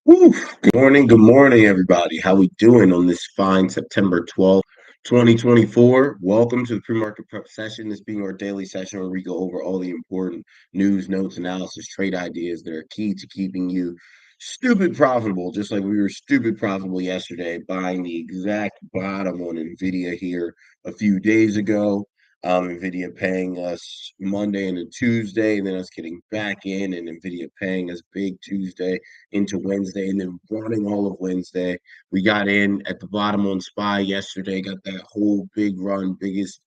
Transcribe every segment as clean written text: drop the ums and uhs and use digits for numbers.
Woo. Good morning, everybody. How we doing on this fine September 12th, 2024? Welcome to the Premarket Prep session. This being our daily session where we go over all the important news, notes, analysis, trade ideas that are key to keeping you stupid profitable, just like we were stupid profitable yesterday, buying the exact bottom on NVDA here a few days ago. Nvidia paying us Monday and a Tuesday, and then us getting back in, and Nvidia paying us big Tuesday into Wednesday, and then running all of Wednesday. We got in at the bottom on SPY yesterday, got that whole big run, biggest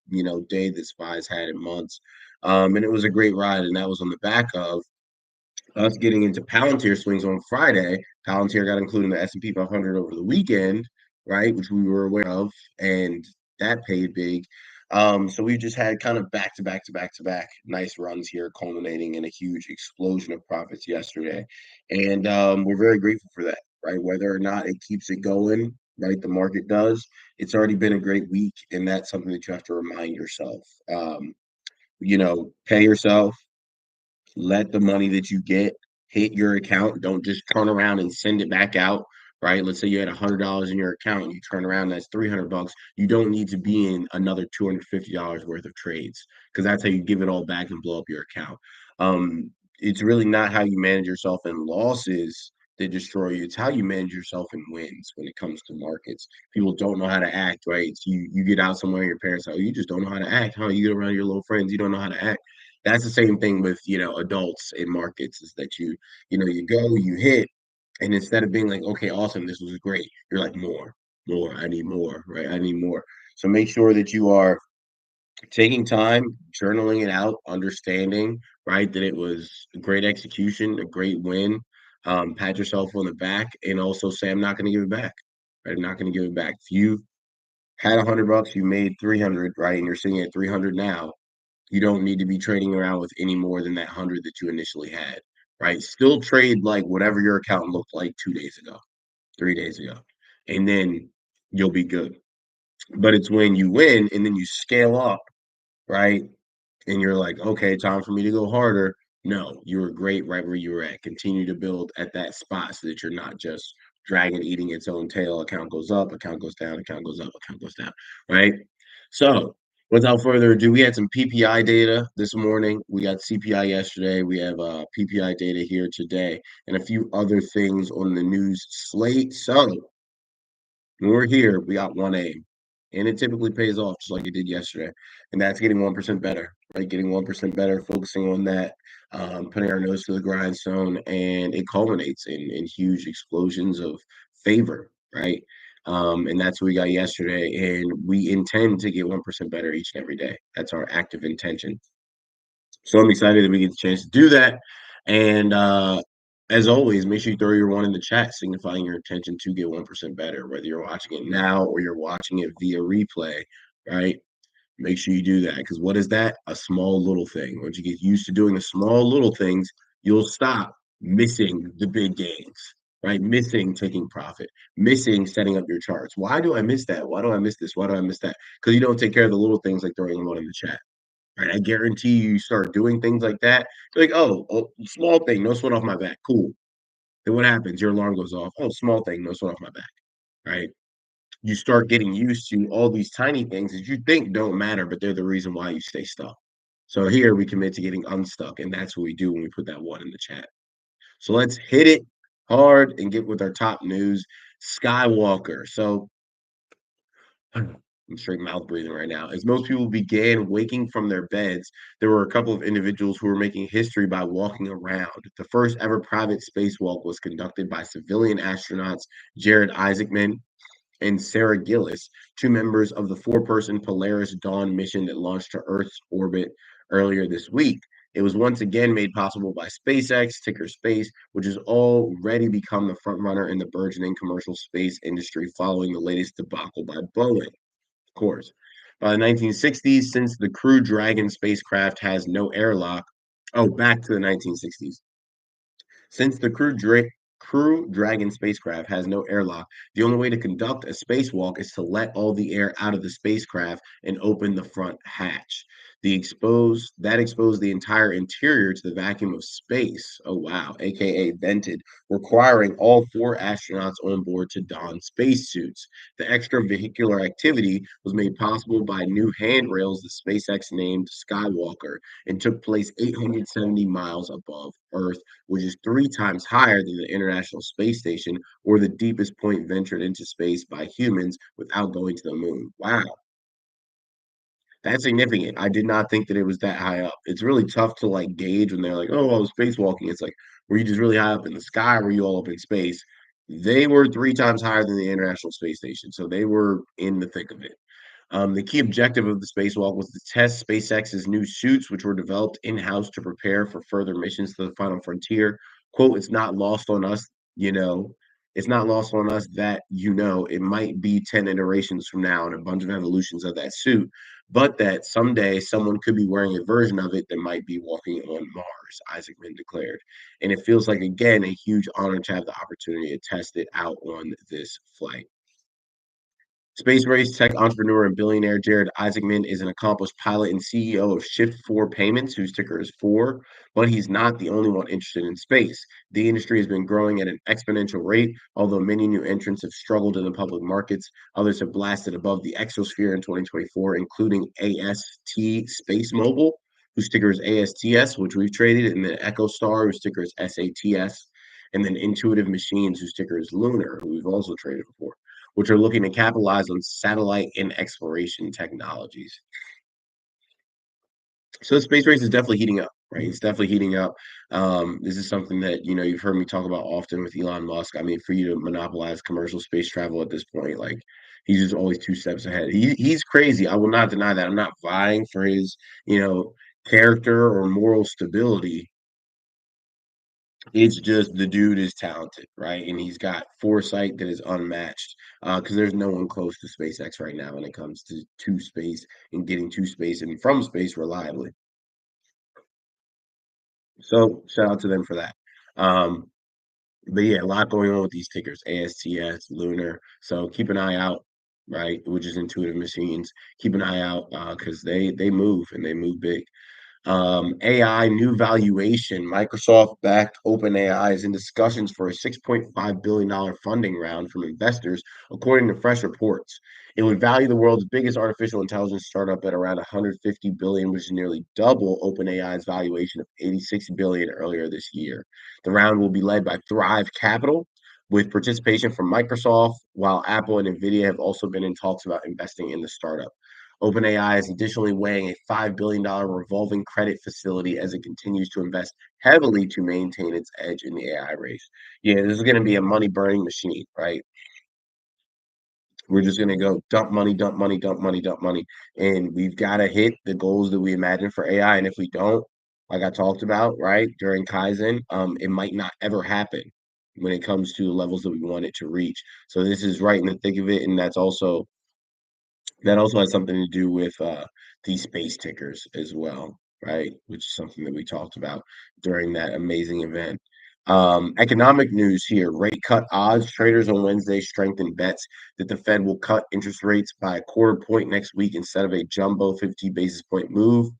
day that SPY's had in months. And it was a great ride, and that was on the back of us getting into Palantir swings on Friday. Palantir got included in the S&P 500 over the weekend, right, which we were aware of, and that paid big. So we just had kind of back to back to back to back nice runs here, culminating in a huge explosion of profits yesterday. And we're very grateful for that, right? Whether or not it keeps it going, right? The market does. It's already been a great week, and that's something that you have to remind yourself. Pay yourself, let the money that you get hit your account. Don't just turn around and send it back out, right? Let's say you had $100 in your account, you turn around, that's $300. You don't need to be in another $250 worth of trades because that's how you give it all back and blow up your account. It's really not how you manage yourself in losses that destroy you. It's how you manage yourself in wins when it comes to markets. People don't know how to act, right? So you get out somewhere, your parents, oh, you just don't know how to act. How you get around your little friends, you don't know how to act. That's the same thing with adults in markets, is that you go, you hit, and instead of being like, okay, awesome, this was great, you're like, more, I need more, right? I need more. So make sure that you are taking time, journaling it out, understanding, right, that it was a great execution, a great win. Pat yourself on the back, and also say, I'm not going to give it back. Right? I'm not going to give it back. If you had $100, you made 300, right, and you're sitting at 300 now, you don't need to be trading around with any more than that 100 that you initially had, right? Still trade like whatever your account looked like 2 days ago, 3 days ago, and then you'll be good. But it's when you win and then you scale up, right? And you're like, okay, time for me to go harder. No, you were great right where you were at. Continue to build at that spot so that you're not just dragging, eating its own tail. Account goes up, account goes down, account goes up, account goes down, right? So, without further ado, we had some PPI data this morning. We got CPI yesterday. We have PPI data here today, and a few other things on the news slate. So, when we're here, we got one aim, and it typically pays off just like it did yesterday, and that's getting 1% better, right? Getting 1% better, focusing on that, putting our nose to the grindstone, and it culminates in huge explosions of favor, right? And that's what we got yesterday, and we intend to get 1% better each and every day. That's our active intention. So I'm excited that we get the chance to do that. And as always, make sure you throw your one in the chat, signifying your intention to get 1% better, whether you're watching it now or you're watching it via replay, right? Make sure you do that, because what is that? A small little thing. Once you get used to doing the small little things, you'll stop missing the big gains, right? Missing taking profit, missing setting up your charts. Why do I miss that? Why do I miss this? Why do I miss that? Because you don't take care of the little things like throwing one in the chat. Right, I guarantee you start doing things like that. You're like, oh, small thing, no sweat off my back. Cool. Then what happens? Your alarm goes off. Oh, small thing, no sweat off my back. Right. You start getting used to all these tiny things that you think don't matter, but they're the reason why you stay stuck. So here we commit to getting unstuck, and that's what we do when we put that one in the chat. So let's hit it hard and get with our top news. Skywalker. So I'm straight mouth breathing right now. As most people began waking from their beds, there were a couple of individuals who were making history by walking around. The first ever private spacewalk was conducted by civilian astronauts Jared Isaacman and Sarah Gillis, two members of the four-person Polaris Dawn mission that launched to Earth's orbit earlier this week. It was once again made possible by SpaceX, ticker Space, which has already become the frontrunner in the burgeoning commercial space industry following the latest debacle by Boeing. Course. By the 1960s, since the Crew Dragon spacecraft has no airlock, back to the 1960s. Since the Crew Dragon spacecraft has no airlock, the only way to conduct a spacewalk is to let all the air out of the spacecraft and open the front hatch. Exposed the entire interior to the vacuum of space. Oh wow, aka vented, requiring all four astronauts on board to don spacesuits. The extravehicular activity was made possible by new handrails the SpaceX named Skywalker and took place 870 miles above Earth, which is three times higher than the International Space Station or the deepest point ventured into space by humans without going to the moon. Wow. That's significant. I did not think that it was that high up. It's really tough to like gauge when they're like, "Oh, I was spacewalking." It's like, were you just really high up in the sky? Or were you all up in space? They were three times higher than the International Space Station, so they were in the thick of it. The key objective of the spacewalk was to test SpaceX's new suits, which were developed in-house to prepare for further missions to the final frontier. Quote, it's not lost on us, you know, it's not lost on us that, it might be 10 iterations from now and a bunch of evolutions of that suit, but that someday someone could be wearing a version of it that might be walking on Mars, Isaacman declared. And it feels like, again, a huge honor to have the opportunity to test it out on this flight. Space race tech entrepreneur and billionaire Jared Isaacman is an accomplished pilot and CEO of Shift4 Payments, whose ticker is 4, but he's not the only one interested in space. The industry has been growing at an exponential rate, although many new entrants have struggled in the public markets. Others have blasted above the exosphere in 2024, including AST Space Mobile, whose ticker is ASTS, which we've traded, and then EchoStar, whose ticker is SATS, and then Intuitive Machines, whose ticker is Lunar, who we've also traded before, which are looking to capitalize on satellite and exploration technologies. So the space race is definitely heating up, right? It's definitely heating up. This is something that you've heard me talk about often with Elon Musk. I mean, for you to monopolize commercial space travel at this point, like he's just always two steps ahead. He's crazy. I will not deny that. I'm not vying for his, you know, character or moral stability. It's just the dude is talented, right? And he's got foresight that is unmatched. Because there's no one close to SpaceX right now when it comes to space and getting to space and from space reliably. So shout out to them for that. Um, but yeah, a lot going on with these tickers, ASTS, Lunar. So keep an eye out, right? Which is Intuitive Machines. Keep an eye out because they move and they move big. AI new valuation. Microsoft backed OpenAI is in discussions for a $6.5 billion funding round from investors, according to fresh reports. It would value the world's biggest artificial intelligence startup at around 150 billion, which is nearly double OpenAI's valuation of 86 billion earlier this year. The round will be led by Thrive Capital, with participation from Microsoft, while Apple and NVIDIA have also been in talks about investing in the startup. OpenAI is additionally weighing a $5 billion revolving credit facility as it continues to invest heavily to maintain its edge in the AI race. Yeah, this is going to be a money burning machine, right? We're just going to go dump money, dump money, dump money, dump money. And we've got to hit the goals that we imagine for AI. And if we don't, like I talked about, right, during Kaizen, it might not ever happen when it comes to the levels that we want it to reach. So this is right in the thick of it. And that also has something to do with these space tickers as well, right? Which is something that we talked about during that amazing event. Economic news here. Rate cut odds. Traders on Wednesday strengthened bets that the Fed will cut interest rates by a quarter point next week instead of a jumbo 50 basis point move.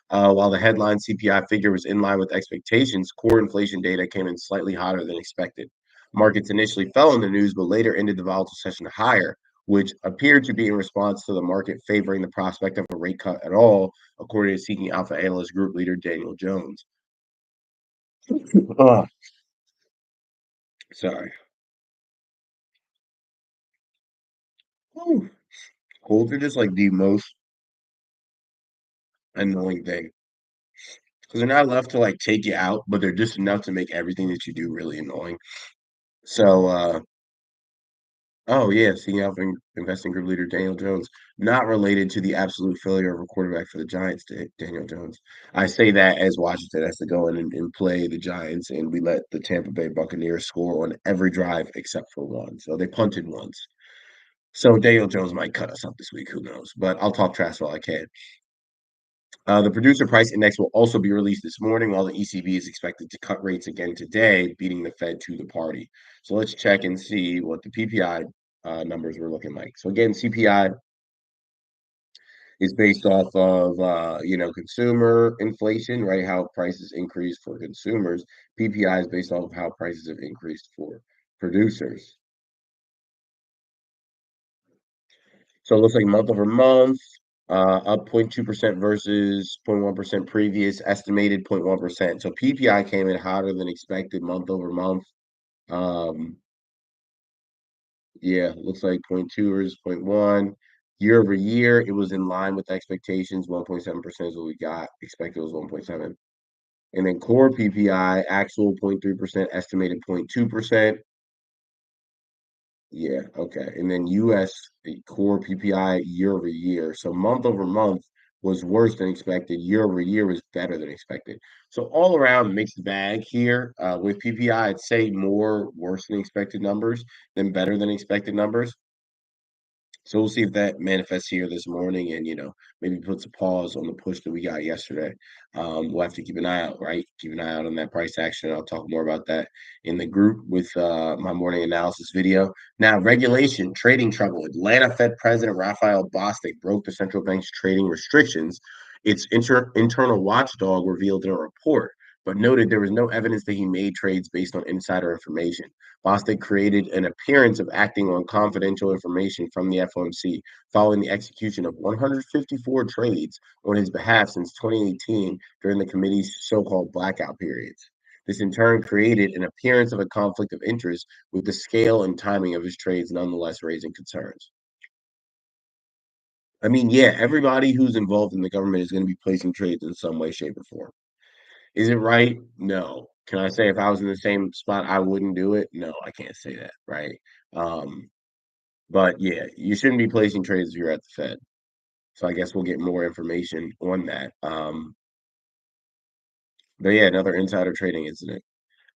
While the headline CPI figure was in line with expectations, core inflation data came in slightly hotter than expected. Markets initially fell in the news, but later ended the volatile session higher, which appeared to be in response to the market favoring the prospect of a rate cut at all, according to Seeking Alpha analyst group leader Daniel Jones. Oh, sorry. Whew. Colds are just like the most annoying thing because they're not enough to like take you out, but they're just enough to make everything that you do really annoying. So, oh yeah, Seeking Alpha investing group leader Daniel Jones, not related to the absolute failure of a quarterback for the Giants, Daniel Jones. I say that as Washington has to go in and play the Giants, and we let the Tampa Bay Buccaneers score on every drive except for one. So they punted once. So Daniel Jones might cut us up this week. Who knows? But I'll talk trash while I can. The producer price index will also be released this morning, while the ECB is expected to cut rates again today, beating the Fed to the party. So let's check and see what the PPI numbers were looking like. So again, CPI is based off of consumer inflation, right? How prices increase for consumers. PPI is based off of how prices have increased for producers. So it looks like month over month, up 0.2% versus 0.1% previous, estimated 0.1%. So PPI came in hotter than expected month over month. Um, yeah, looks like point 0.2 versus point 0.1. Year over year, it was in line with expectations. 1.7% is what we got. Expected was 1.7. And then core PPI, actual 0.3%, estimated 0.2%. Yeah, okay. And then US core PPI year over year. So month over month was worse than expected. Year over year was better than expected. So all around mixed bag here. With PPI, I'd say more worse than expected numbers than better than expected numbers. So we'll see if that manifests here this morning and, maybe puts a pause on the push that we got yesterday. We'll have to keep an eye out, right? Keep an eye out on that price action. I'll talk more about that in the group with my morning analysis video. Now, regulation, trading trouble. Atlanta Fed President Raphael Bostic broke the central bank's trading restrictions. Its internal watchdog revealed in a report, but noted there was no evidence that he made trades based on insider information. Bostic created an appearance of acting on confidential information from the FOMC following the execution of 154 trades on his behalf since 2018 during the committee's so-called blackout periods. This in turn created an appearance of a conflict of interest, with the scale and timing of his trades nonetheless raising concerns. I mean, yeah, everybody who's involved in the government is going to be placing trades in some way, shape, or form. Is it right? No. Can I say if I was in the same spot, I wouldn't do it? No, I can't say that, right? Um, but yeah, you shouldn't be placing trades if you're at the Fed. So I guess we'll get more information on that. But yeah, another insider trading incident.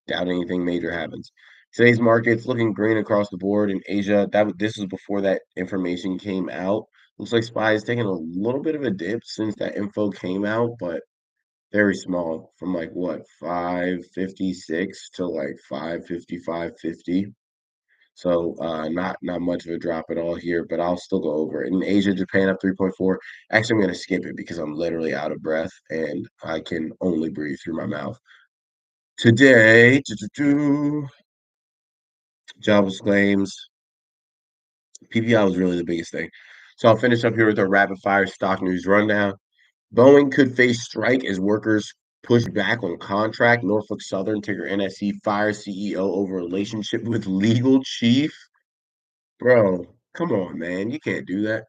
Doubt anything major happens. Today's market's looking green across the board in Asia. This was before that information came out. Looks like SPY is taking a little bit of a dip since that info came out, but very small from like what 556 to like 550, 550. So not much of a drop at all here, but I'll still go over it. In Asia, Japan up 3.4. Actually, I'm gonna skip it because I'm literally out of breath and I can only breathe through my mouth. Today, jobless claims, PPI was really the biggest thing. So I'll finish up here with our rapid fire stock news rundown. Boeing could face strike as workers push back on contract. Norfolk Southern, ticker NSE, fires CEO over relationship with legal chief. Bro, come on, man. You can't do that.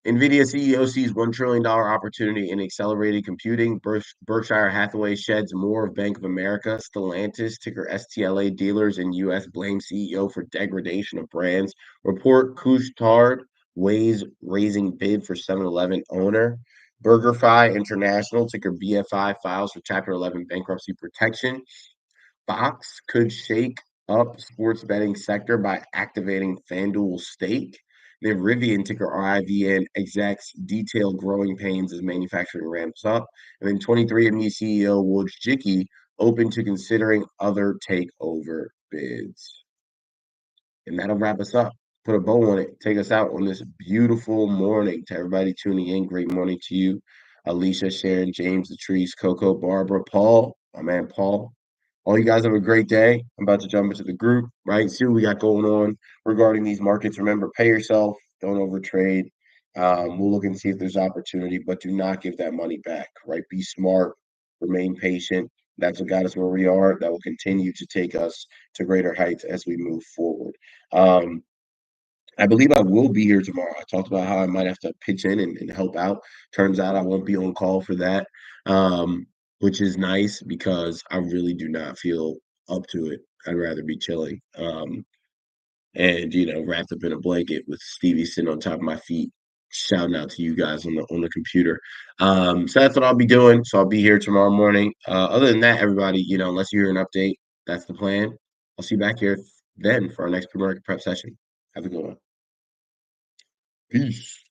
NVIDIA CEO sees $1 trillion opportunity in accelerated computing. Berkshire Hathaway sheds more of Bank of America. Stellantis, ticker STLA dealers in U.S. blame CEO for degradation of brands. Report Couche-Tard weighs raising bid for 7-Eleven owner. BurgerFi International, ticker BFI, files for Chapter 11 bankruptcy protection. Fox could shake up sports betting sector by activating FanDuel stake. Then Rivian, ticker RIVN, execs detail growing pains as manufacturing ramps up. And then 23andMe CEO Wojcicki open to considering other takeover bids. And that'll wrap us up. Put a bow on it. Take us out on this beautiful morning. To everybody tuning in, great morning to you. Alicia, Sharon, James, Latrice, Coco, Barbara, Paul, my man Paul. All you guys have a great day. I'm about to jump into the group, right? See what we got going on regarding these markets. Remember, pay yourself, don't overtrade. We'll look and see if there's opportunity, but do not give that money back, right? Be smart, remain patient. That's what got us where we are. That will continue to take us to greater heights as we move forward. Um, I believe I will be here tomorrow. I talked about how I might have to pitch in and help out. Turns out I won't be on call for that, which is nice because I really do not feel up to it. I'd rather be chilling and wrapped up in a blanket with Stevie sitting on top of my feet, shouting out to you guys on the computer. So that's what I'll be doing. So I'll be here tomorrow morning. Other than that, everybody, unless you hear an update, that's the plan. I'll see you back here then for our next pre-market prep session. Have a good one. Peace.